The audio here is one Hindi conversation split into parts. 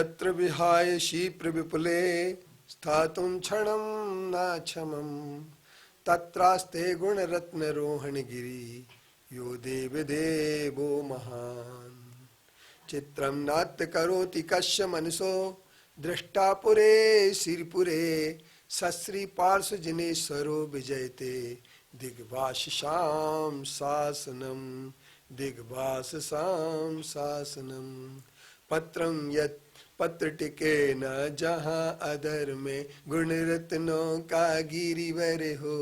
यत्र विहाय शीप्र विपुले स्थातुं क्षणं नाक्षमं तत्रास्ते गुणरत्न रोहणगिरि यो देव देवो महान्। चित्रं नाट्य करोति कस्य मनसो दृष्टा पुरे सिरपुरे सश्री पार्श्व जिनेश्वरो विजयते दिग्भाषां शासनम दिग्भाषां शासनम। पत्रं यत् पत्र टिके न जहाँ अधर में गुण रत्नों का गिरिवर हो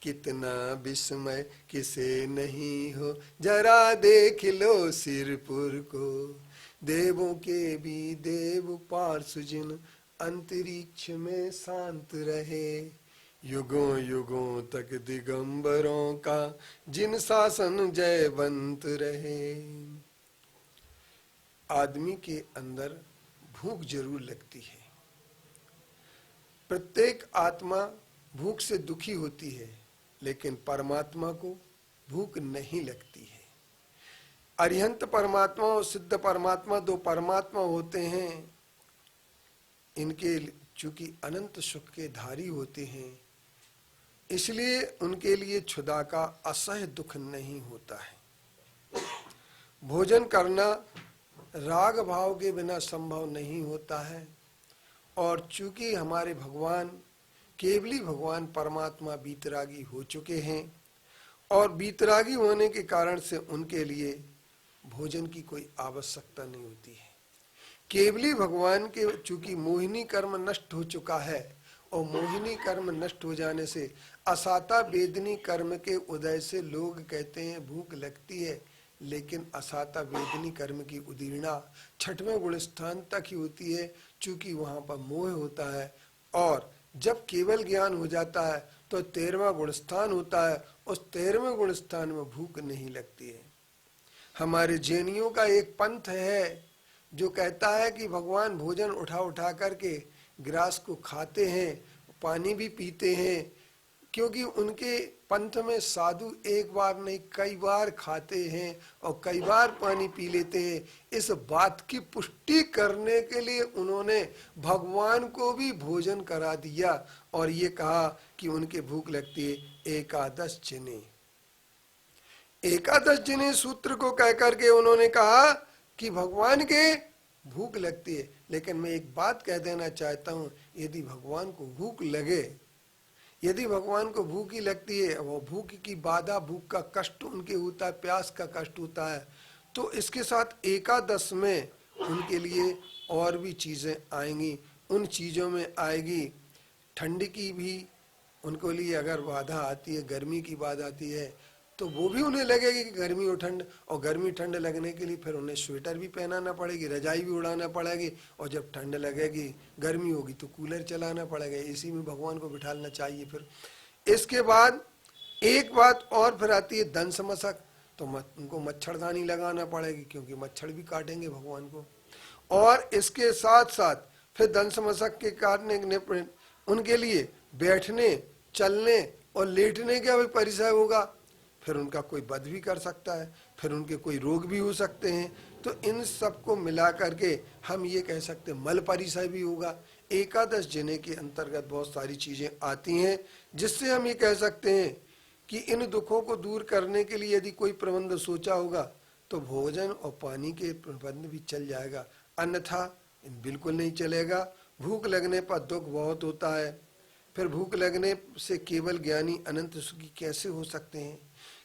कितना विस्मय किसे नहीं हो जरा देख लो सिरपुर को। देवों के भी देव पार्श्व जिन अंतरिक्ष में शांत रहे युगों युगों तक दिगंबरों का जिन शासन जयवंत रहे। आदमी के अंदर भूख जरूर लगती है। प्रत्येक आत्मा भूख से दुखी होती है लेकिन परमात्मा को भूख नहीं लगती है। अरिहंत परमात्मा और सिद्ध परमात्मा दो परमात्मा होते हैं। इनके चूंकि अनंत सुख के धारी होते हैं इसलिए उनके लिए क्षुधा का असह्य दुख नहीं होता है। भोजन करना राग भाव के बिना संभव नहीं होता है और चूंकि हमारे भगवान केवली भगवान परमात्मा बीतरागी हो चुके हैं और बीतरागी होने के कारण से उनके लिए भोजन की कोई आवश्यकता नहीं होती है। केवली भगवान के चूंकि मोहिनी कर्म नष्ट हो चुका है और मोहिनी कर्म नष्ट हो जाने से असाता वेदनी कर्म के उदय से लोग कहते हैं भूख लगती है, लेकिन असाता वेदनी कर्म की उदीर्णा छठवें गुण स्थान तक ही होती है चूंकि वहां पर मोह होता है। और जब केवल ज्ञान हो जाता है तो 13वां गुण स्थान होता है, उस 13वें गुण स्थान में भूख नहीं लगती है। हमारे जैनियों का एक पंथ है जो कहता है कि भगवान भोजन उठा उठा करके ग्रास को खाते हैं, पानी भी पीते हैं, क्योंकि उनके पंथ में साधु एक बार नहीं कई बार खाते हैं और कई बार पानी पी लेते हैं। इस बात की पुष्टि करने के लिए उन्होंने भगवान को भी भोजन करा दिया और ये कहा कि उनके भूख लगती है। एकादश जिने, एकादश जिने सूत्र को कह करके उन्होंने कहा कि भगवान के भूख लगती है। लेकिन मैं एक बात कह देना चाहता हूँ, यदि भगवान को भूख लगे, यदि भगवान को भूख ही लगती है, वो भूख की बाधा, भूख का कष्ट उनके होता है, प्यास का कष्ट होता है, तो इसके साथ एकादश में उनके लिए और भी चीज़ें आएंगी। उन चीज़ों में आएगी ठंड की भी उनको लिए अगर बाधा आती है, गर्मी की बाधा आती है तो वो भी उन्हें लगेगी कि गर्मी और ठंड, और गर्मी ठंड लगने के लिए फिर उन्हें स्वेटर भी पहनाना पड़ेगी, रजाई भी उड़ाना पड़ेगी, और जब ठंड लगेगी गर्मी होगी तो कूलर चलाना पड़ेगा। इसी में भगवान को बिठाना चाहिए। फिर इसके बाद एक बात और फिर आती है दंश मशक, तो उनको मच्छरदानी लगाना पड़ेगी क्योंकि मच्छर भी काटेंगे भगवान को। और इसके साथ साथ फिर दंश मशक के काटने उनके लिए बैठने, चलने और लेटने का भी परिचय होगा। फिर उनका कोई बद भी कर सकता है, फिर उनके कोई रोग भी हो सकते हैं। तो इन सब को मिला करके हम ये कह सकते हैं मल परिचय भी होगा। एकादश जिने के अंतर्गत बहुत सारी चीज़ें आती हैं जिससे हम ये कह सकते हैं कि इन दुखों को दूर करने के लिए यदि कोई प्रबंध सोचा होगा तो भोजन और पानी के प्रबंध भी चल जाएगा, अन्यथा बिल्कुल नहीं चलेगा। भूख लगने पर दुख बहुत होता है। फिर भूख लगने से केवल ज्ञानी अनंत सुखी कैसे हो सकते हैं?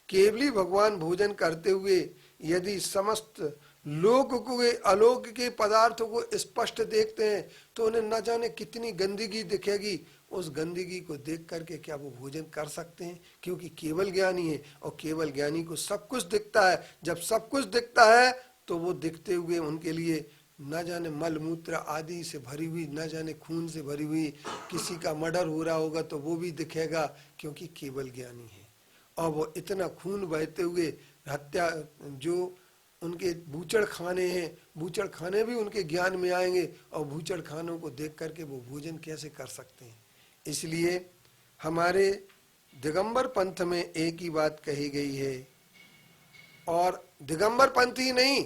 केवली भगवान भोजन करते हुए यदि समस्त लोक को आलोक के पदार्थों को स्पष्ट देखते हैं तो उन्हें न जाने कितनी गंदगी दिखेगी। उस गंदगी को देख करके क्या वो भोजन कर सकते हैं? क्योंकि केवल ज्ञानी है और केवल ज्ञानी को सब कुछ दिखता है। जब सब कुछ दिखता है तो वो दिखते हुए उनके लिए न जाने मल मूत्र आदि से भरी हुई, न जाने खून से भरी हुई किसी का मर्डर हो रहा होगा तो वो भी दिखेगा, क्योंकि केवल ज्ञानी है। और वो इतना खून बहते हुए हत्या, जो उनके बूचड़ खाने हैं, बूचड़ खाने भी उनके ज्ञान में आएंगे और बूचड़ खानों को देख करके वो भोजन कैसे कर सकते हैं। इसलिए हमारे दिगंबर पंथ में एक ही बात कही गई है, और दिगंबर पंथ ही नहीं,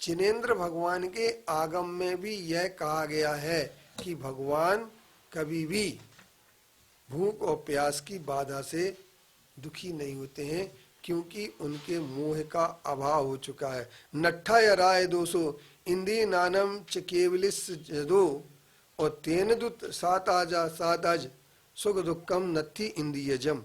जिनेंद्र भगवान के आगम में भी यह कहा गया है कि भगवान कभी भी भूख और प्यास की बाधा से दुखी नहीं होते हैं, क्योंकि उनके मोह का अभाव हो चुका है। नट्ठा या राय दोषो इंदी नानम च केवलिस जदो और तेन दुत सात आज सुख दुखम नत्थि इंदियजम।